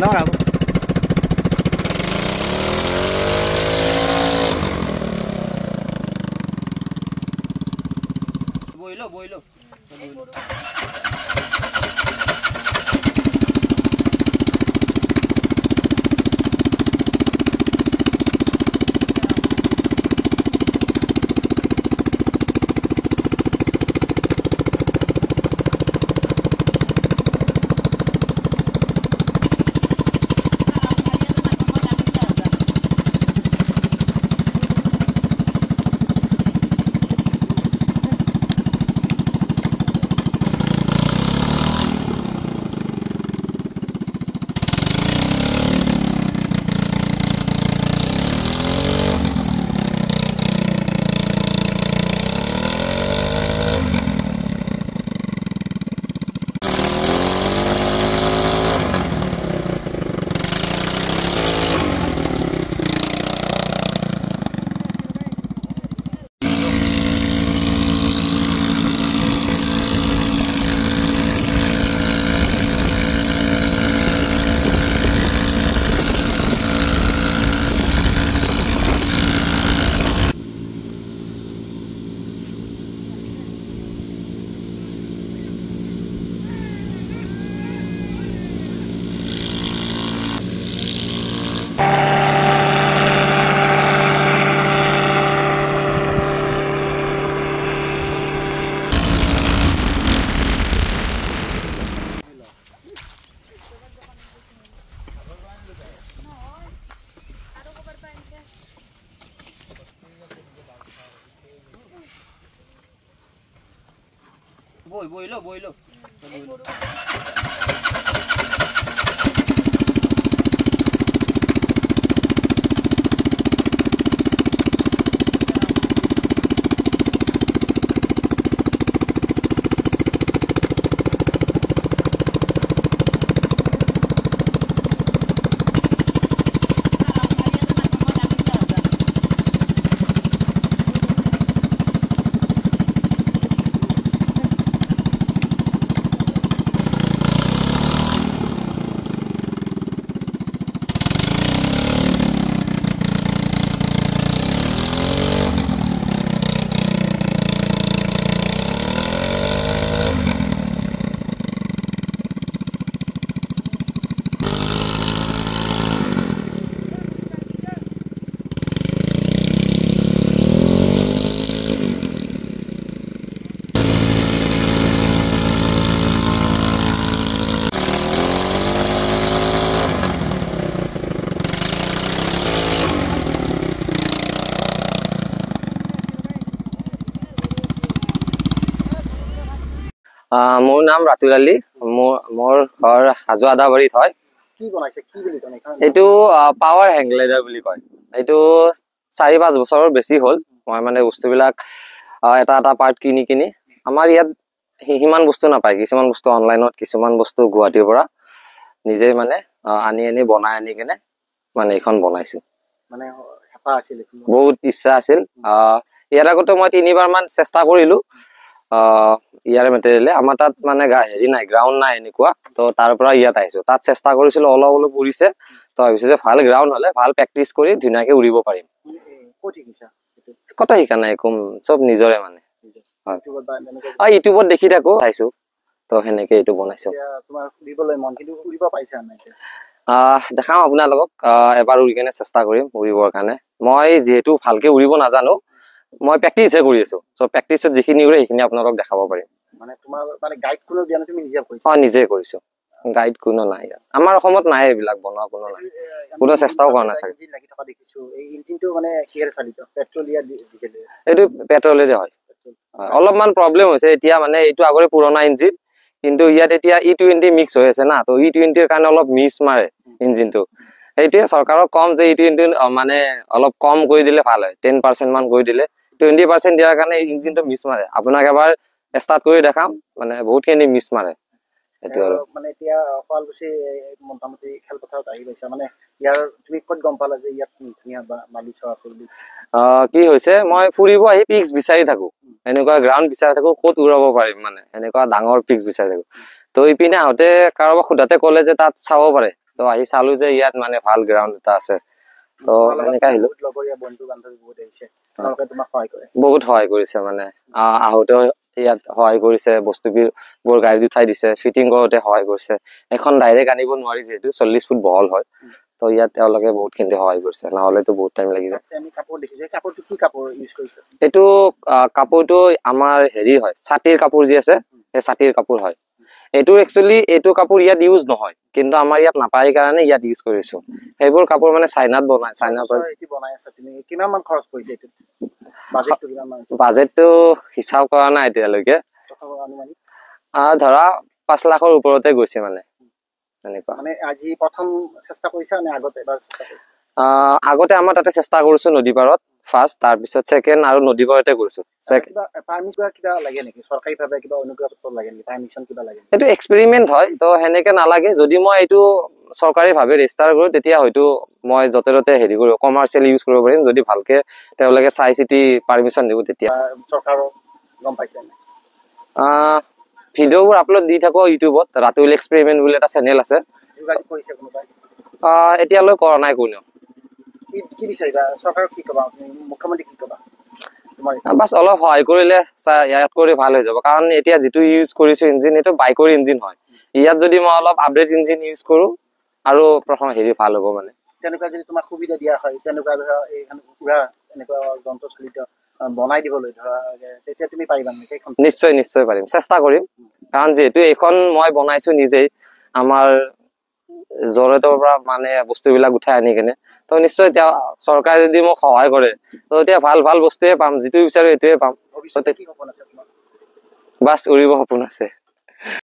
ডাঙৰ আকৌ বইলো বইলো মোৰ নাম ৰাতুল আলী মোৰ ঘৰ হাজো আদাবাৰীত হয় কি বনাইছে কি বুলি কয় এইটো পাৱাৰ হেং গ্লাইডাৰ বুলি কয় এইটো 4-5 বছৰৰ বেছি হ'ল মই মানে বস্তুবিলাক এটা পাৰ্ট কিনি আমাৰ ইয়াত হিমান বস্তু নাপায় কিছুমান বস্তু অনলাইনত কিছুমান বস্তু গুৱাহাটীৰ পৰা নিজে মানে আনি বনাই আনি কেনে মানে এখন বনাইছো মানে হেপা আছিল বহুত ইচ্ছা আছিল ইয়াৰ আগতে মই 3বাৰ মান চেষ্টা কৰিলো ইয়াৰ মেটেৰিয়েলে আমাৰ তাত মানে হেৰি নাই গ্ৰাউণ্ড নাই এনেকুৱা তো তাৰ পৰা ইয়াত আহিছো তাত চেষ্টা কৰিছিলো অলপ উৰিছে তো ভাবিছো যে ভাল গ্ৰাউণ্ড হলে ভাল প্ৰেক্টিচ কৰি ধুনীয়াকে উৰিব পাৰিম কত শিকা নাই কম চব নিজৰে মানে ইউটিউবত দেখি থাকো চাইছো তো সেনেকে এইটো বনাইছো দেখাম আপোনালোকক এবাৰ উৰি কেনে চেষ্টা কৰিম উৰিবৰ কাৰণে মই যিহেতু ভালকে উৰিব নাজানো মই প্ৰেক্টিসে কৰি আছো সো প্ৰেক্টিসত যিখিনি উৰে সেইখিনি আপোনালোকক দেখাব পাৰিম মানে তোমাৰ মানে গাইড কোনো দিয়া নাই তুমি নিজে কৰিছা নিজে কৰিছো গাইড কোনো নাই আমাৰ অসমত নাই এইবিলাক বনোৱা কোনো নাই কোনো চেষ্টাও কৰা নাই চাগে ইঞ্জিন লাগি থকা দেখিছো এই ইঞ্জিনটো মানে কিহেৰে চালিত পেট্ৰল ইয়া ডিজেল এইটো পেট্ৰলেৰে হয় অলপমান প্ৰবলেম হৈছে এতিয়া মানে এইটো আগৰে পুৰণা ইঞ্জিন কিন্তু ইয়াত এতিয়া E20 মিক্স হৈ আছে না তো E20 ৰ কাৰণে অলপ মিছ মাৰে ইঞ্জিনটো এইটোৱে চৰকাৰক কম যে E20 মানে অলপ কম কৰি দিলে ভাল হয় 10% মান কৰি দিলে 20% দিয়াৰ কাৰণে ইঞ্জিনটো মিছ মাৰে আপোনাক এবাৰ স্টাৰ্ট কৰি দেখাম মানে বহুতখিনি মিছ মাৰে এটো আৰু মানে এতিয়া শুৱালকুছি মোটামুটি খেলপথাৰত আহি গৈছে মানে ইয়াৰ তুমি ক'ত গম পালা যে ইয়াত ধুনীয়া বালিচৰ আছে বুলি কি হৈছে মই ফুৰিব আহি পিক্স বিচাৰি থাকো এনেকুৱা গ্ৰাউণ্ড বিচাৰি থাকো ক'ত উৰাব পাৰিম মানে এনেকুৱা ডাঙৰ পিক্স বিচাৰি থাকো তো ইপিনে আহোঁতে কাৰোবাক সোধাতে ক'লে যে তাত চাব পাৰে তো আহি চালো যে ইয়াত মানে ভাল গ্ৰাউণ্ড এটা আছে, তো এনেকে আহিলো। লগৰীয়া বন্ধু বান্ধৱী বহুত আহিছে, তেওঁলোকে তোমাক সহায় কৰে? বহুত সহায় কৰিছে, মানে আহোঁতেও ইয়াত সহায় কৰিছে, বস্তুবোৰ গাড়ীত উঠাই দিছে, ফিটিং কৰোঁতে সহায় কৰিছে। এখন ডাইৰেক্ট আনিব নোৱাৰি যিহেতু 40 ফুট বহল হয়, তো ইয়াত তেওঁলোকে বহুতখিনি সহায় কৰিছে, নহ'লেতো বহুত টাইম লাগি যায়। আমি কাপোৰ দেখিছো, এই কাপোৰটো কি কাপোৰ ইউজ কৰিছে? এইটো কাপোৰটো আমাৰ হেৰি হয়, ছাতিৰ কাপোৰ যি আছে সেই ছাতিৰ কাপোৰ হয়। এইটো একচুৱেলি এইটো কাপোৰ ইয়াত ইউজ নহয়, কিন্তু আমাৰ ইয়াত নাপায় কাৰণে ইয়াত ইউজ কৰিছো। সেইবোৰ কাপোৰ মানে চাইনাত বনাই, চাইনাৰ পৰা। এইটো বনাই আছা তুমি, কিমান মান খৰচ পৰিছে এইটোত? বাজেটটো কিমান মান? বাজেটটো হিচাপ কৰা নাই এতিয়ালৈকে, অনুমানিক ধৰা 5 লাখৰ ওপৰতে গৈছে মানে এনেকুৱা। মানে আজি প্ৰথম চেষ্টা কৰিছা নে আগতে এবাৰ চেষ্টা কৰিছা? আগতে আমাৰ তাতে চেষ্টা কৰিছো নদী পাৰত ফাৰ্ষ্ট, তাৰপিছত ছেকেণ্ড আৰু নদী পাৰতে কৰিছো। কিবা পাৰমিশন কিবা লাগে নেকি চৰকাৰীভাৱে, কিবা অনুজ্ঞাপত্ৰ লাগে নেকি, পাৰমিশন কিবা লাগে নেকি? এইটো এক্সপেৰিমেণ্ট হয়, তো সেনেকে নালাগে। যদি মই এইটো চৰকাৰীভাৱে ৰেজিষ্টাৰ কৰোঁ তেতিয়া হয়তো মই য'তে ত'তে হেৰি কৰিব, কমাৰ্চিয়েল ইউজ কৰিব পাৰিম, যদি ভালকে তেওঁলোকে চাই চিতি পাৰমিশন দিব তেতিয়া। চৰকাৰৰ গম পাইছে নাই? ভিডিঅ'বোৰ আপলোড দি থাকো ইউটিউবত, ৰাতুল এক্সপেৰিমেণ্ট বুলি এটা চেনেল আছে। যোগাযোগ কৰিছে কোনোবাই? এতিয়ালৈ কৰা নাই কোনেও। কি বিচাৰিবা চৰকাৰক, কি ক'বা তুমি, মুখ্যমন্ত্ৰীক কি ক'বা? বাছ অলপ সহায় কৰিলে ইয়াত কৰি ভাল হৈ যাব, কাৰণ এতিয়া যিটো ইউজ কৰিছো ইঞ্জিন, এইটো বাইকৰ ইঞ্জিন হয়। ইয়াত যদি মই অলপ আপডেট ইঞ্জিন ইউজ কৰো আৰু প্ৰথম হেৰি ভাল হ'ব মানে। তেনেকুৱা যদি তোমাক সুবিধা দিয়া হয়, তেনেকুৱা ধৰা এইখন পুৰা এনেকুৱা যন্ত্ৰচালিত বনাই দিবলৈ ধৰা, তেতিয়া তুমি পাৰিবা নেকি? নিশ্চয় নিশ্চয় পাৰিম, চেষ্টা কৰিম, কাৰণ যিহেতু এইখন মই বনাইছো নিজেই, আমাৰ জড়িতৰ পৰা মানে বস্তুবিলাক উঠাই আনি কেনে, তো নিশ্চয় এতিয়া চৰকাৰে যদি মোক সহায় কৰে তো এতিয়া ভাল ভাল বস্তুৱে পাম, যিটো বিচাৰো সেইটোৱে পাম। ভৱিষ্যতে কি সপোন আছে তোমাৰ? বাছ উৰিব সপোন আছে।